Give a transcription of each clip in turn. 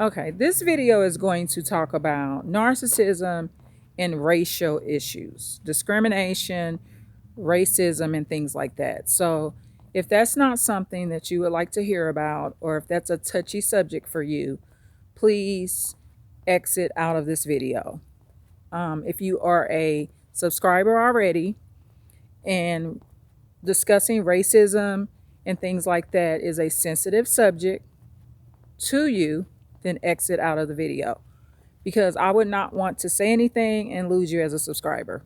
Okay, this video is going to talk about narcissism and racial issues, discrimination, racism, and things like that. So, if that's not something that you would like to hear about, or if that's a touchy subject for you, please exit out of this video. If you are a subscriber already and discussing racism and things like that is a sensitive subject to you, then exit out of the video because I would not want to say anything and lose you as a subscriber.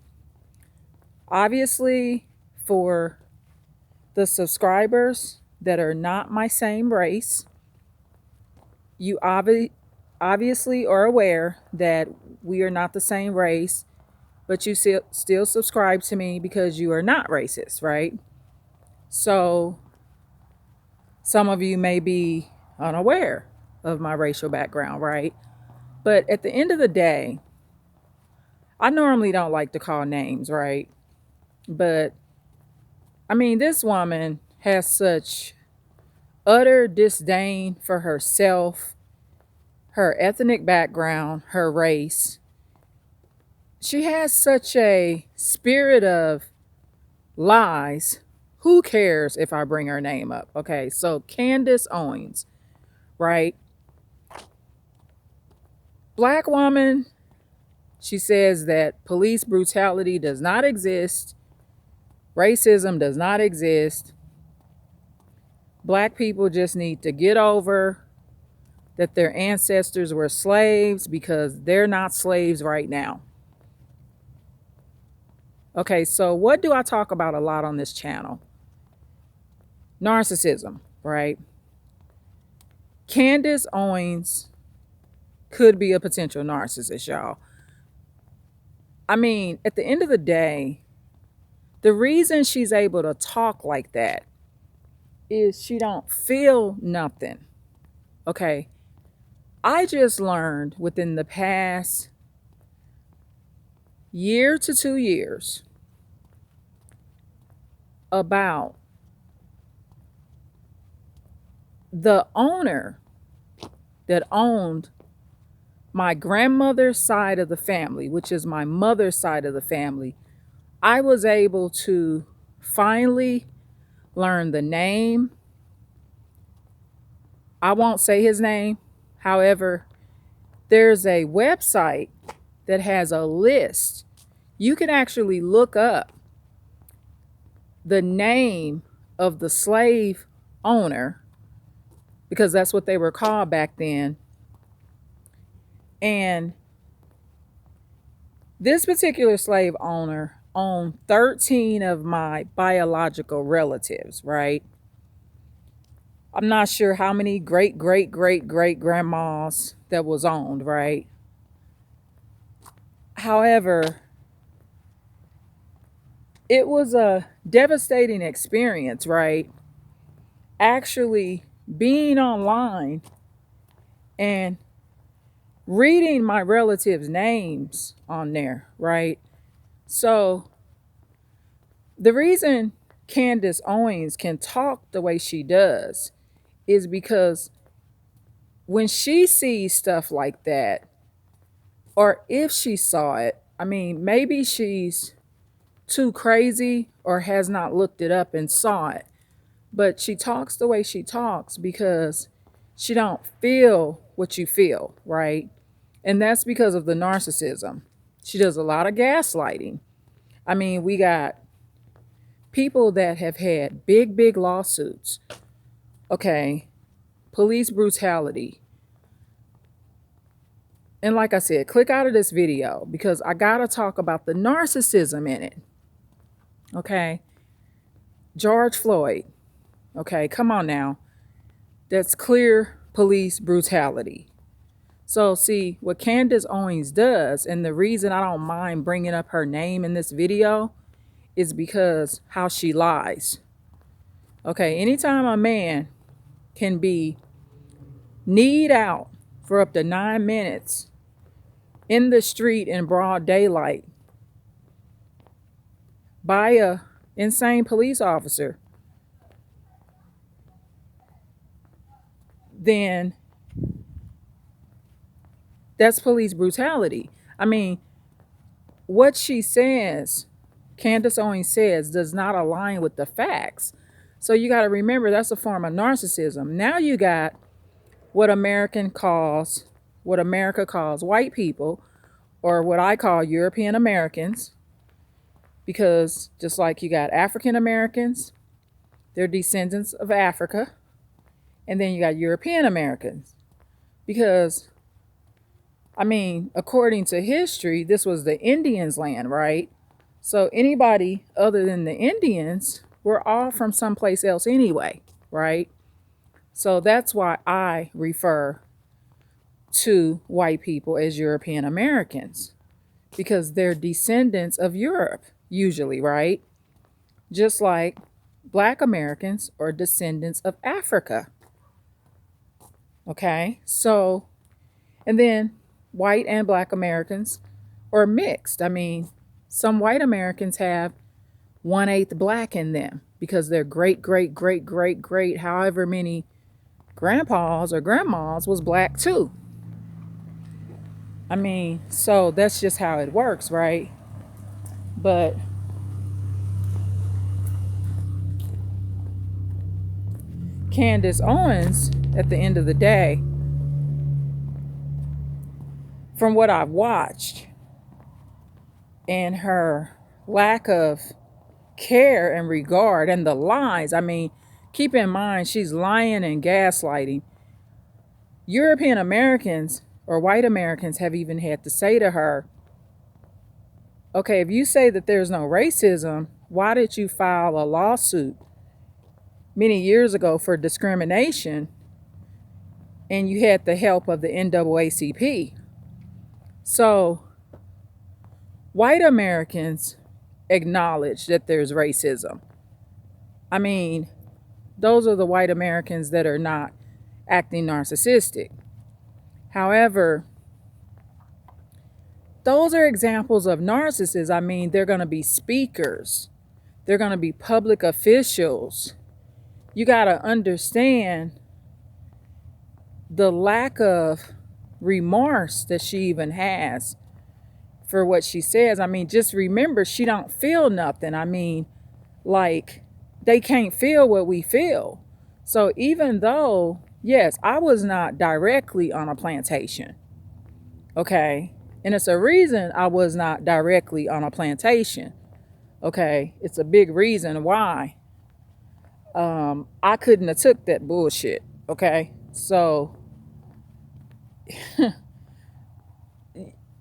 Obviously, for the subscribers that are not my same race, you obviously are aware that we are not the same race, but you still subscribe to me because you are not racist, right? So some of you may be unaware of my racial background, right? But at the end of the day, I normally don't like to call names, right? But I mean, this woman has such utter disdain for herself, her ethnic background, her race. She has such a spirit of lies. Who cares if I bring her name up? Okay, so Candace Owens, right? Black woman, she says that police brutality does not exist, racism does not exist. Black people just need to get over that their ancestors were slaves because they're not slaves right now. Okay, so what do I talk about a lot on this channel? Narcissism, right? Candace Owens could be a potential narcissist, y'all. I mean, at the end of the day, the reason she's able to talk like that is she don't feel nothing. Okay, I just learned within the past year to 2 years about the owner that owned my grandmother's side of the family, which is my mother's side of the family. I was able to finally learn the name. I won't say his name. However, there's a website that has a list. You can actually look up the name of the slave owner, because that's what they were called back then. And this particular slave owner owned 13 of my biological relatives, right? I'm not sure how many great grandmas that was owned, right? However, it was a devastating experience, right? Actually being online and reading my relatives' names on there, right? So the reason Candace Owens can talk the way she does is because when she sees stuff like that, or if she saw it, I mean, maybe she's too crazy or has not looked it up and saw it, but she talks the way she talks because she don't feel what you feel, right? And that's because of the narcissism. She does a lot of gaslighting. I mean, we got people that have had big lawsuits. Okay, police brutality. And like I said, click out of this video because I gotta talk about the narcissism in it. Okay, George Floyd. Okay, come on now. That's clear police brutality. So see, what Candace Owens does, and the reason I don't mind bringing up her name in this video, is because how she lies. Okay, anytime a man can be kneed out for up to 9 minutes in the street in broad daylight by a insane police officer, then That's police brutality. I mean, what she says, Candace Owens says, does not align with the facts. So you got to remember that's a form of narcissism. Now you got what what America calls white people, or what I call European Americans, because just like you got African Americans, they're descendants of Africa, and then you got European Americans. Because, I mean, according to history, this was the Indians' land, right? So anybody other than the Indians were all from someplace else anyway, right? So that's why I refer to white people as European Americans, because they're descendants of Europe, usually, right? Just like Black Americans are descendants of Africa. Okay, so, and then white and Black Americans are mixed. I mean, some white Americans have 1/8 Black in them because their great, great, great, great, great, however many grandpas or grandmas was Black too. I mean, so that's just how it works, right? But Candace Owens, at the end of the day, from what I've watched, and her lack of care and regard and the lies, I mean, keep in mind she's lying and gaslighting. European Americans or white Americans have even had to say to her, okay, if you say that there's no racism, why did you file a lawsuit many years ago for discrimination and you had the help of the NAACP? So white Americans acknowledge that there's racism. I mean, those are the white Americans that are not acting narcissistic. However, those are examples of narcissists. I mean, they're going to be speakers, they're going to be public officials. You got to understand the lack of remorse that she even has for what she says. I mean, just remember, she don't feel nothing. I mean, like, they can't feel what we feel. So even though, yes, I was not directly on a plantation, okay, and it's a reason I was not directly on a plantation, okay, it's a big reason why I couldn't have took that bullshit, okay. So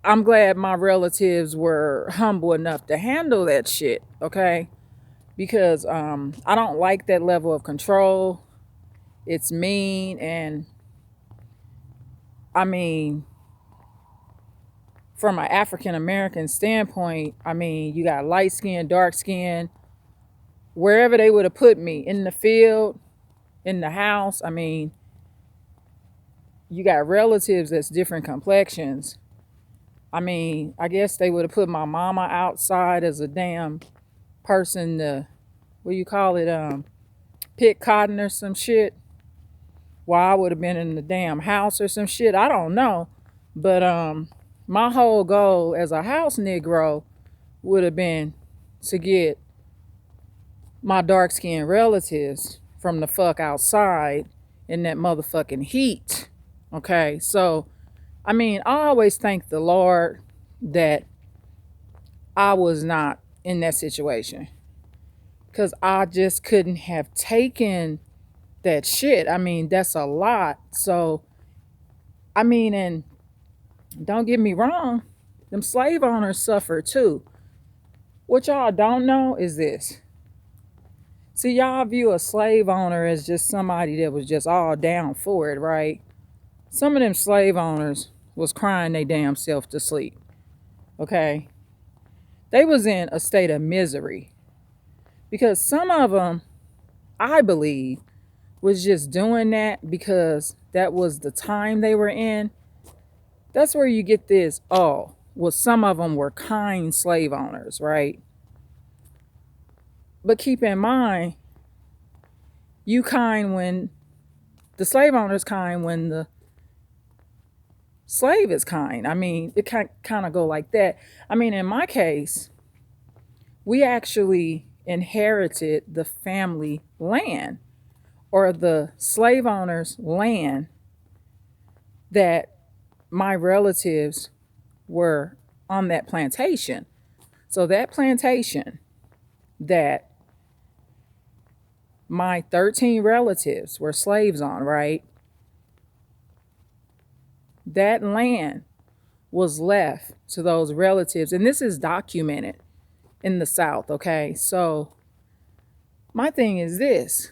I'm glad my relatives were humble enough to handle that shit, okay? Because I don't like that level of control. It's mean, and I mean, from an African American standpoint, I mean, you got light skin, dark skin, wherever they would have put me, in the field, in the house. I mean, you got relatives that's different complexions. I mean, I guess they would have put my mama outside as a damn person to, what do you call it, pick cotton or some shit, while I would have been in the damn house or some shit. I don't know. But my whole goal as a house Negro would have been to get my dark skinned relatives from the fuck outside in that motherfucking heat. Okay, so I mean, I always thank the Lord that I was not in that situation, because I just couldn't have taken that shit. I mean, that's a lot. So, I mean, and don't get me wrong, them slave owners suffer too. What y'all don't know is this. See, y'all view a slave owner as just somebody that was just all down for it, right? Some of them slave owners was crying they damn self to sleep, okay? They was in a state of misery, because some of them, I believe, was just doing that because that was the time they were in. That's where you get this, oh, well, some of them were kind slave owners, right? But keep in mind, you kind when the slave owners kind when the slave is kind. I mean, it kind of go like that. I mean, in my case, we actually inherited the family land or the slave owner's land that my relatives were on that plantation. So that plantation that my 13 relatives were slaves on, right? That land was left to those relatives. And this is documented in the South, okay? So my thing is this.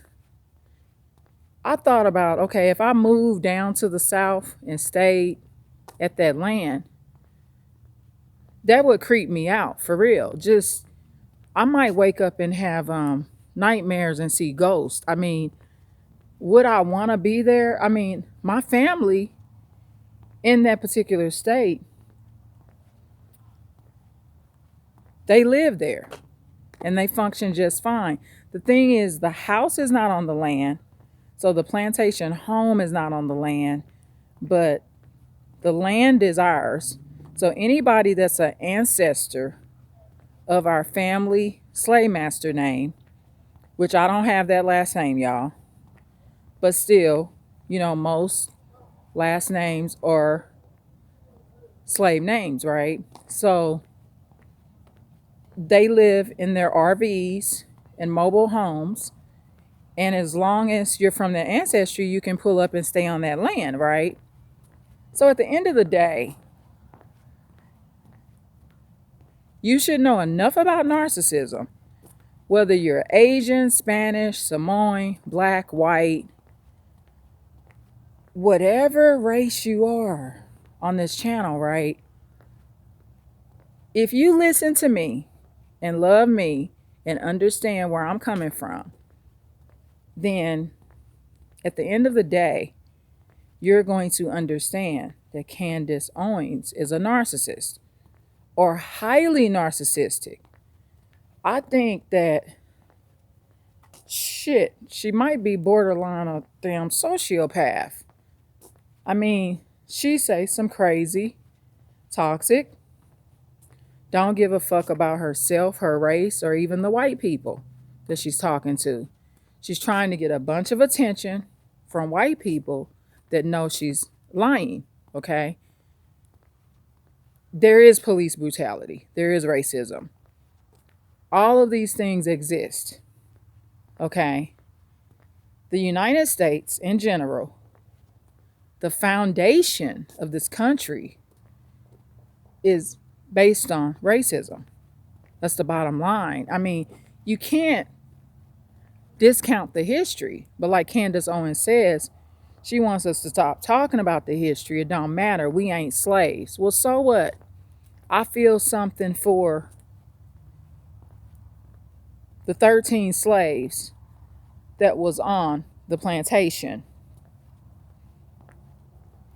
I thought about, okay, if I moved down to the South and stayed at that land, that would creep me out for real. Just, I might wake up and have nightmares and see ghosts. I mean, would I want to be there? I mean, my family in that particular state, they live there and they function just fine. The thing is, the house is not on the land. So the plantation home is not on the land, but the land is ours. So anybody that's an ancestor of our family slave master name, which I don't have that last name, y'all, but still, most last names are slave names, right? So they live in their RVs and mobile homes. And as long as you're from their ancestry, you can pull up and stay on that land, right? So at the end of the day, you should know enough about narcissism, whether you're Asian, Spanish, Samoan, black, white, whatever race you are on this channel, right? If you listen to me and love me and understand where I'm coming from, then at the end of the day, you're going to understand that Candace Owens is a narcissist or highly narcissistic. I think that she might be borderline a damn sociopath. I mean, she says some crazy, toxic, don't give a fuck about herself, her race, or even the white people that she's talking to. She's trying to get a bunch of attention from white people that know she's lying, okay? There is police brutality. There is racism. All of these things exist, okay? The United States in general, the foundation of this country is based on racism. That's the bottom line. I mean, you can't discount the history, but like Candace Owens says, she wants us to stop talking about the history. It don't matter. We ain't slaves. Well, so what? I feel something for the 13 slaves that was on the plantation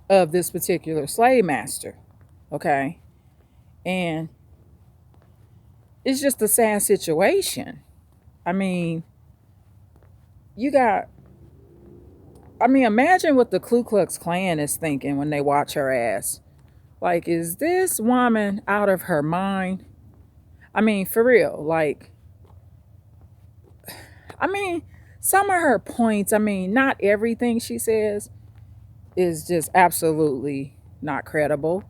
of this particular slave master, okay? And it's just a sad situation. I mean, imagine what the Ku Klux Klan is thinking when they watch her ass. Like, is this woman out of her mind? I mean, for real. Like, some of her points, not everything she says is just absolutely not credible.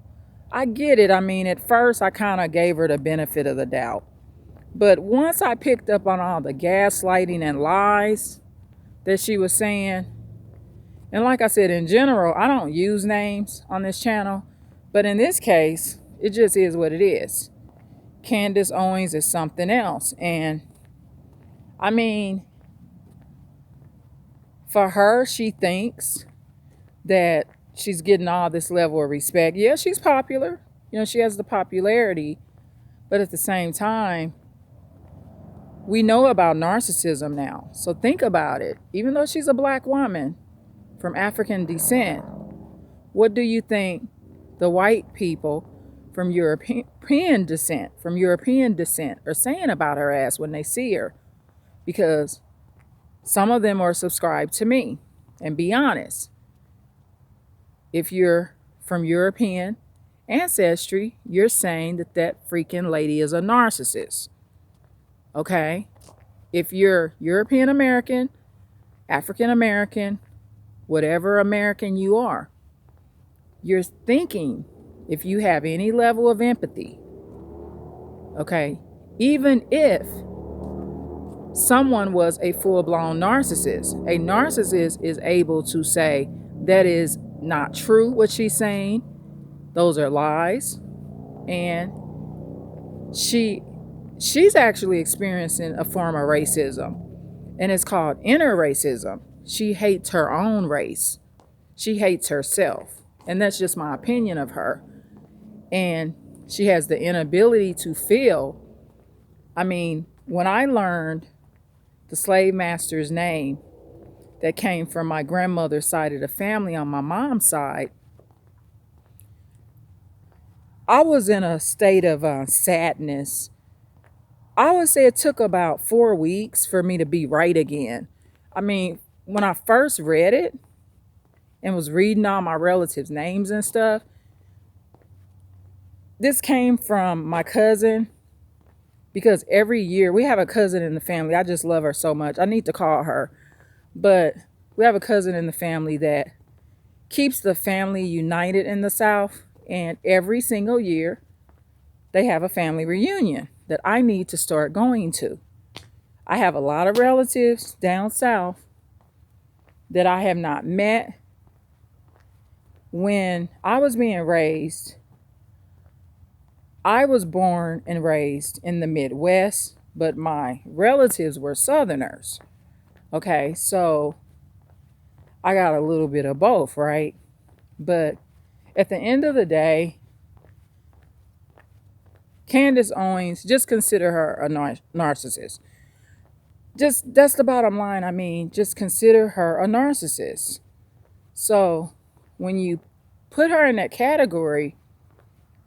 I get it. At first I kind of gave her the benefit of the doubt. But once I picked up on all the gaslighting and lies that she was saying, and like I said, in general, I don't use names on this channel, but in this case, it just is what it is. Candace Owens is something else. And for her, she thinks that she's getting all this level of respect. Yeah, she's popular. She has the popularity. But at the same time, we know about narcissism now. So think about it. Even though she's a black woman from African descent, what do you think the white people from European descent are saying about her ass when they see her? Because some of them are subscribed to me. And be honest, if you're from European ancestry, you're saying that that freaking lady is a narcissist. Okay? If you're European American, African American, whatever American you are, you're thinking, if you have any level of empathy, okay, even if someone was a full-blown narcissist, a narcissist is able to say that is not true what she's saying, those are lies, and she's actually experiencing a form of racism, and it's called inner racism. She hates her own race. She hates herself. And that's just my opinion of her. And she has the inability to feel. I mean, when I learned the slave master's name that came from my grandmother's side of the family on my mom's side, I was in a state of sadness. I would say it took about 4 weeks for me to be right again. I mean, when I first read it and was reading all my relatives' names and stuff, this came from my cousin, because every year we have a cousin in the family. I just love her so much. I need to call her. But we have a cousin in the family that keeps the family united in the South. And every single year they have a family reunion that I need to start going to. I have a lot of relatives down south that I have not met. When I was being raised, I was born and raised in the Midwest, but my relatives were Southerners. Okay, so I got a little bit of both, right? But at the end of the day, Candace Owens, just consider her a narcissist. Just, that's the bottom line. I mean, just consider her a narcissist. So when you put her in that category,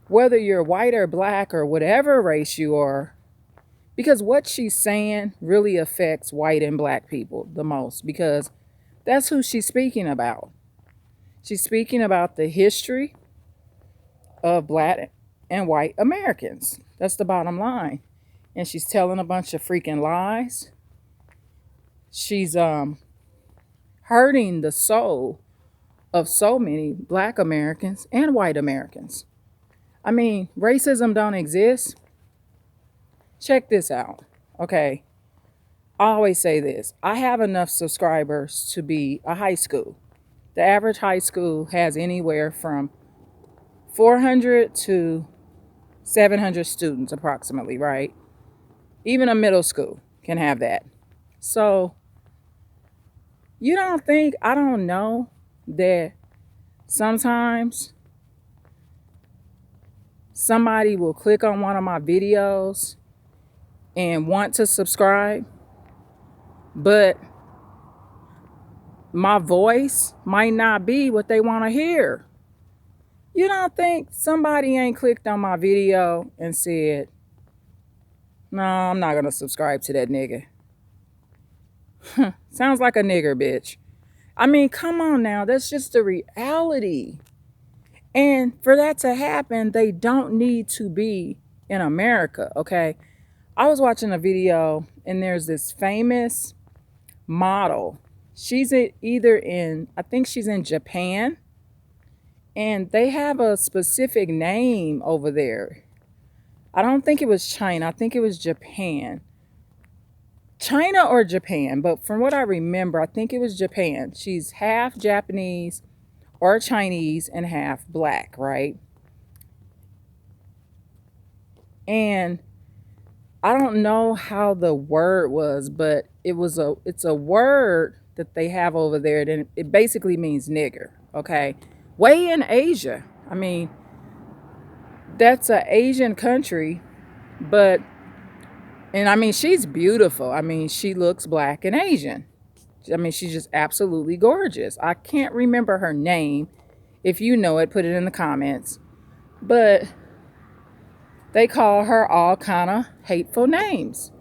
whether you're white or black or whatever race you are, because what she's saying really affects white and black people the most, because that's who she's speaking about. She's speaking about the history of black and white Americans. That's the bottom line. And she's telling a bunch of freaking lies. She's hurting the soul of so many black Americans and white Americans. I mean, racism don't exist. Check this out. Okay. I always say this. I have enough subscribers to be a high school. The average high school has anywhere from 400 to 700 students approximately, right? Even a middle school can have that. So you don't think, I don't know, that sometimes somebody will click on one of my videos and want to subscribe, but my voice might not be what they want to hear. You don't think somebody ain't clicked on my video and said, no, I'm not going to subscribe to that nigga. Sounds like a nigger, bitch. I mean, come on now. That's just the reality. And for that to happen, they don't need to be in America, okay? I was watching a video and there's this famous model. She's either in, I think she's in Japan, and they have a specific name over there. I don't think it was China. I think it was Japan. China or Japan, but from what I remember, I think it was Japan. She's half Japanese or Chinese and half black, right? And I don't know how the word was, but it's a word that they have over there, and it basically means nigger, okay? Way in Asia. I mean, that's an Asian country, but, and I mean, she's beautiful. I mean, she looks black and Asian. I mean, she's just absolutely gorgeous. I can't remember her name. If you know it, put it in the comments. But they call her all kind of hateful names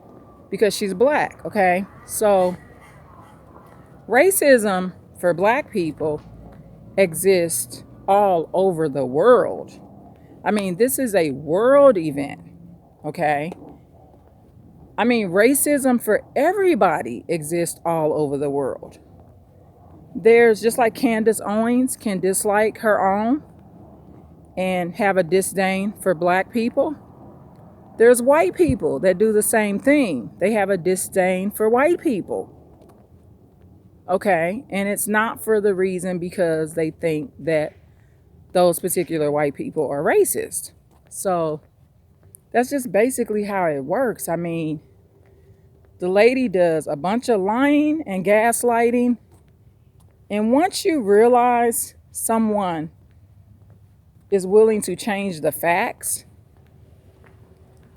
because she's black, okay? So racism for black people exists all over the world. I mean, this is a world event, okay? I mean, racism for everybody exists all over the world. There's just like Candace Owens can dislike her own and have a disdain for black people. There's white people that do the same thing. They have a disdain for white people. Okay? And it's not for the reason because they think that those particular white people are racist. So that's just basically how it works. I mean, the lady does a bunch of lying and gaslighting. And once you realize someone is willing to change the facts,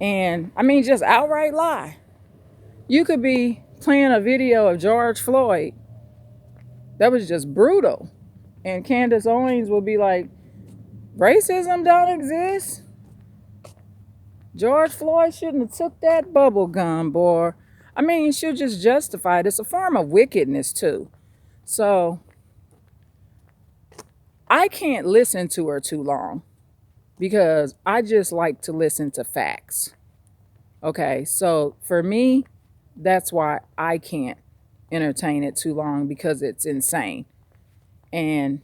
and I mean, just outright lie. You could be playing a video of George Floyd that was just brutal. And Candace Owens will be like, racism don't exist. George Floyd shouldn't have took that bubble gum, boy. I mean, she'll just justify it. It's a form of wickedness too. So I can't listen to her too long because I just like to listen to facts. Okay, so for me, that's why I can't entertain it too long, because it's insane. And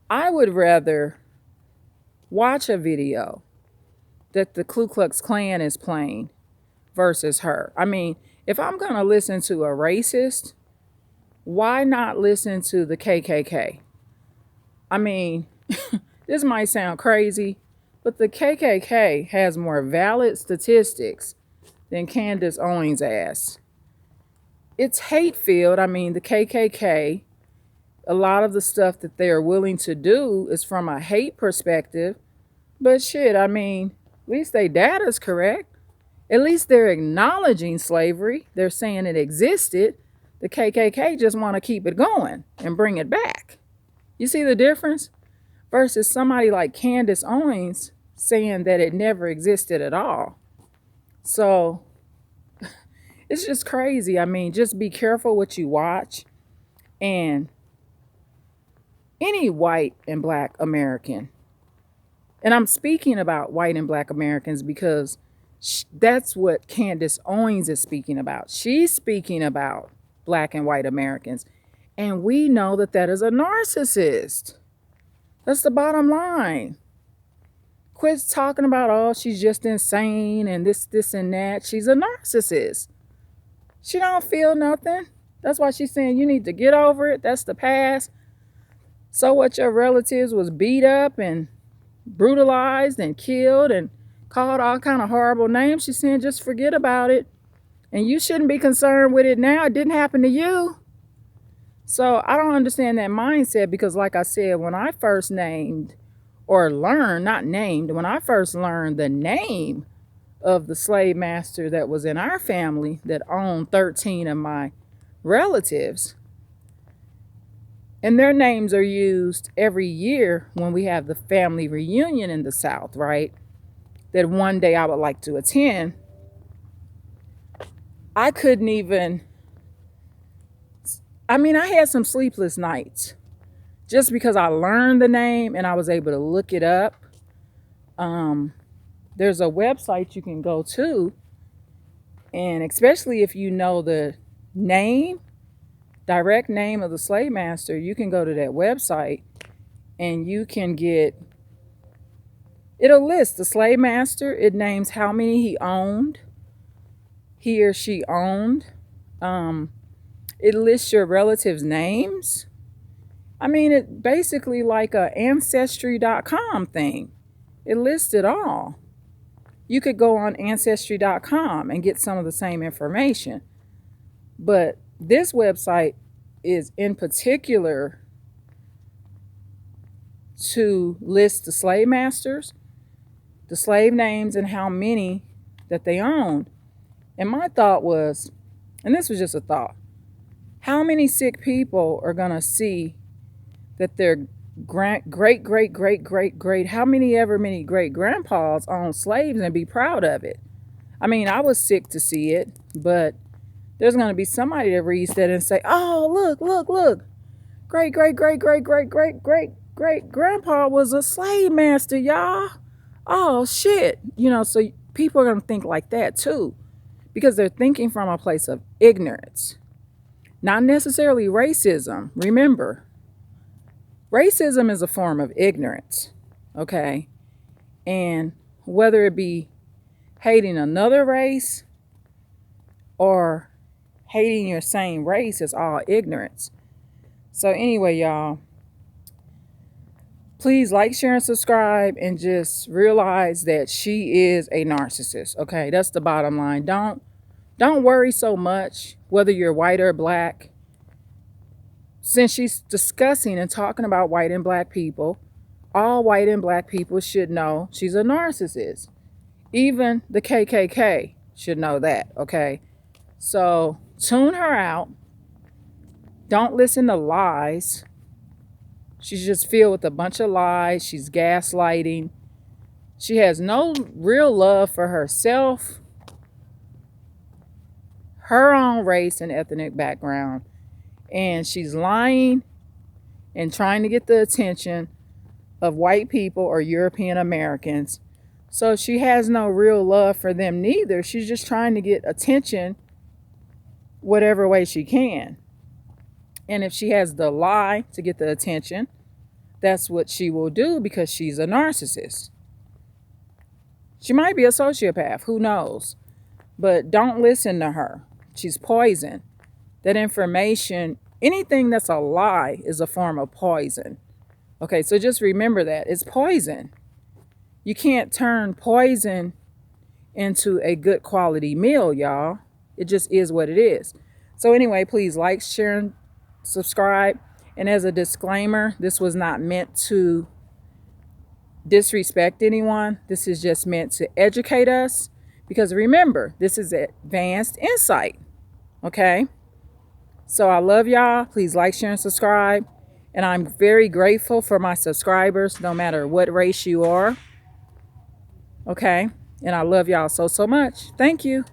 I would rather watch a video that the Ku Klux Klan is playing versus her. I mean, if I'm going to listen to a racist, why not listen to the KKK? I mean, this might sound crazy, but the KKK has more valid statistics than Candace Owens' ass. It's hate-filled. I mean, the KKK, a lot of the stuff that they're willing to do is from a hate perspective. But shit, I mean, at least their data's correct. At least they're acknowledging slavery. They're saying it existed. The KKK just want to keep it going and bring it back. You see the difference? Versus somebody like Candace Owens saying that it never existed at all. So it's just crazy. I mean, just be careful what you watch. And any white and black American, and I'm speaking about white and black Americans because that's what Candace Owens is speaking about. She's speaking about black and white Americans. And we know that that is a narcissist. That's the bottom line. Quit talking about, oh, she's just insane and this, and that. She's a narcissist. She don't feel nothing. That's why she's saying you need to get over it. That's the past. So what, your relatives was beat up and brutalized and killed and called all kind of horrible names. She's saying just forget about it. And you shouldn't be concerned with it now. It didn't happen to you. So I don't understand that mindset because, like I said, when I first named or learned, not named, when I first learned the name of the slave master that was in our family that owned 13 of my relatives, and their names are used every year when we have the family reunion in the South, right? That one day I would like to attend. I couldn't even, I mean, I had some sleepless nights just because I learned the name and I was able to look it up. There's a website you can go to, and especially if you know the name, direct name of the slave master, you can go to that website and you can get, it'll list the slave master. It names how many he owned, he or she owned. It lists your relatives' names. I mean, it basically like a ancestry.com thing. It lists it all. You could go on ancestry.com and get some of the same information. But this website is in particular to list the slave masters, the slave names, and how many that they owned. And my thought was, and this was just a thought, how many sick people are going to see that their great, how many great grandpas owned slaves and be proud of it? I mean, I was sick to see it, but there's going to be somebody that reads that and say, oh, look, great great grandpa was a slave master, y'all. Oh shit. So people are going to think like that too, because they're thinking from a place of ignorance, not necessarily racism. Remember, racism is a form of ignorance, okay? And whether it be hating another race or hating your same race is all ignorance. So, anyway, y'all, please like, share, and subscribe, and just realize that she is a narcissist. Okay, that's the bottom line. Don't worry so much whether you're white or black. Since she's discussing and talking about white and black people, all white and black people should know she's a narcissist. Even the KKK should know that, okay? So tune her out. Don't listen to lies. She's just filled with a bunch of lies. She's gaslighting. She has no real love for herself, her own race and ethnic background. And she's lying and trying to get the attention of white people or European Americans. So she has no real love for them neither. She's just trying to get attention whatever way she can. And if she has the lie to get the attention, that's what she will do, because she's a narcissist. She might be a sociopath, who knows? But don't listen to her. She's poison. That information, anything that's a lie is a form of poison. Okay, so just remember that. It's poison. You can't turn poison into a good quality meal, y'all. It just is what it is. So anyway, please like, share, and subscribe. And as a disclaimer, this was not meant to disrespect anyone. This is just meant to educate us. Because remember, this is advanced insight. Okay? So I love y'all. Please like, share, and subscribe. And I'm very grateful for my subscribers, no matter what race you are. Okay? And I love y'all so much. Thank you.